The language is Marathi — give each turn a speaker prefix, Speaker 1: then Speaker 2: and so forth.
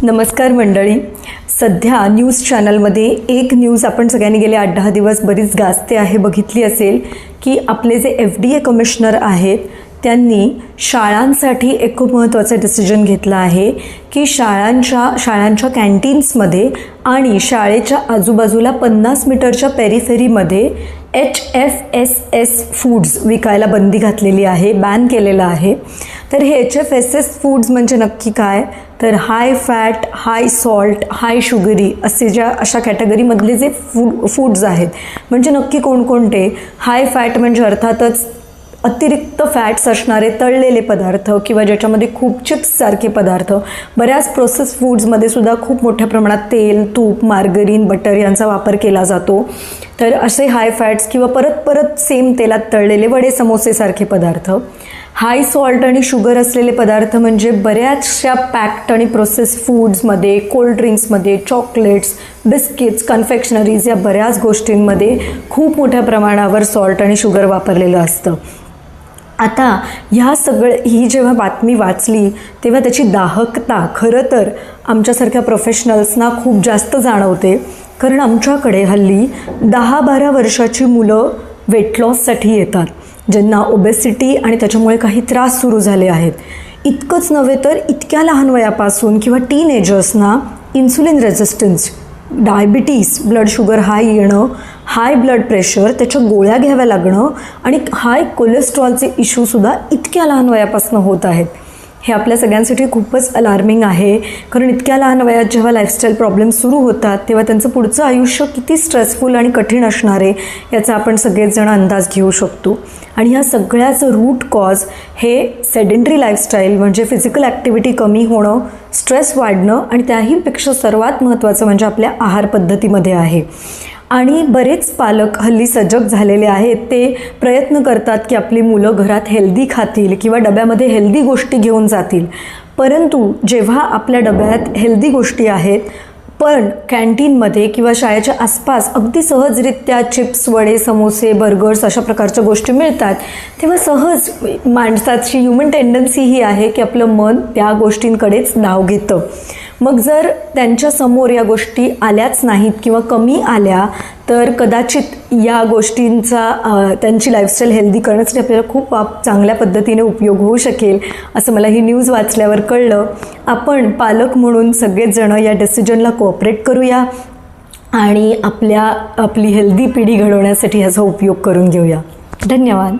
Speaker 1: नमस्कार मंडळी. सध्या न्यूज चॅनलमध्ये एक न्यूज आपण सगळ्यांनी गेले 8-10 दिवस बरीच गाजते आहे, बघितली असेल की आपले जे FDA कमिशनर आहेत त्यांनी शाळांसाठी एक खूप महत्त्वाचा डिसिजन घेतला आहे की शाळांच्या कॅन्टीन्समध्ये आणि शाळेच्या आजूबाजूला 50 मीटरच्या पेरिफेरीमध्ये HFSS फूड्स विकायला बंदी घातलेली आहे, बॅन केलेलं आहे. तर हे HFSS फूड्स म्हणजे नक्की काय, तर हाय फॅट, हाय सॉल्ट, हाय शुगरी अशा कॅटेगरीमधले जे फूड्स आहेत. म्हणजे नक्की कोणकोणते? हाय फॅट म्हणजे अर्थातच अतिरिक्त फॅट्स असणारे तळलेले पदार्थ किंवा ज्याच्यामध्ये खूप चिप्ससारखे पदार्थ. बऱ्याच प्रोसेस फूड्समध्ये सुद्धा खूप मोठ्या प्रमाणात तेल, तूप, मार्गरीन, बटर यांचा वापर केला जातो. तर असे हाय फॅट्स किंवा परत सेम तेलात तळलेले वडे, समोसेसारखे पदार्थ. हाय सॉल्ट आणि शुगर असलेले पदार्थ म्हणजे बऱ्याचशा पॅक्ड आणि प्रोसेस फूड्समध्ये, कोल्ड ड्रिंक्समध्ये, चॉकलेट्स, बिस्किट्स, कन्फेक्शनरीज या बऱ्याच गोष्टींमध्ये खूप मोठ्या प्रमाणावर सॉल्ट आणि शुगर वापरलेलं असतं. आता ही जेव्हा बातमी वाचली तेव्हा त्याची दाहकता खरं तर आमच्यासारख्या प्रोफेशनल्सना खूप जास्त जाणवते. कारण आमच्याकडे हल्ली 10-12 वर्षाची मुलं वेट लॉससाठी येतात, ज्यांना ओबेसिटी आणि त्याच्यामुळे काही त्रास सुरू झाले आहेत. इतकंच नव्हे तर इतक्या लहान वयापासून किंवा टीनएजर्सना insulin resistance, diabetes, blood sugar high येणं, हाय ब्लड प्रेशर, त्याच्या गोळ्या घ्याव्या लागणं आणि हाय कोलेस्ट्रॉलचे इश्यूसुद्धा इतक्या लहान वयापासून होत आहेत. हे आपल्या सगळ्यांसाठी खूपच अलार्मिंग आहे. कारण इतक्या लहान वयात जेव्हा लाईफस्टाईल प्रॉब्लेम सुरू होतात तेव्हा त्यांचं पुढचं आयुष्य किती स्ट्रेसफुल आणि कठीण असणार आहे याचा आपण सगळेच जण अंदाज घेऊ शकतो. आणि ह्या सगळ्याचं रूट कॉज हे सेडेंटरी लाईफस्टाईल म्हणजे फिजिकल ॲक्टिव्हिटी कमी होणं, स्ट्रेस वाढणं आणि त्याहीपेक्षा सर्वात महत्त्वाचं म्हणजे आपल्या आहार पद्धतीमध्ये आहे. आणि बरेच पालक हल्ली सजग झालेले आहेत. ते प्रयत्न करतात की आपली मुलं घरात हेल्दी खातील किंवा डब्यामध्ये हेल्दी गोष्टी घेऊन जातील. परंतु जेव्हा आपल्या डब्यात हेल्दी गोष्टी आहेत पण कॅन्टीनमध्ये किंवा शाळेच्या आसपास अगदी सहजरित्या चिप्स, वडे, समोसे, बर्गर्स अशा प्रकारच्या गोष्टी मिळतात, तेव्हा सहज माणसाची ह्युमन टेंडन्सी ही आहे की आपलं मन त्या गोष्टींकडेच धाव घेतं. मग जर त्यांच्यासमोर या गोष्टी आल्याच नाहीत किंवा कमी आल्या तर कदाचित या गोष्टींचा त्यांची लाईफस्टाईल हेल्दी करण्यासाठी आपल्याला खूप चांगल्या पद्धतीने उपयोग होऊ शकेल असं मला ही न्यूज वाचल्यावर कळलं. आपण पालक म्हणून सगळेच जण या डिसिजनला कोऑपरेट करूया आणि आपली हेल्दी पिढी घडवण्यासाठी ह्याचा उपयोग करून घेऊया. धन्यवाद.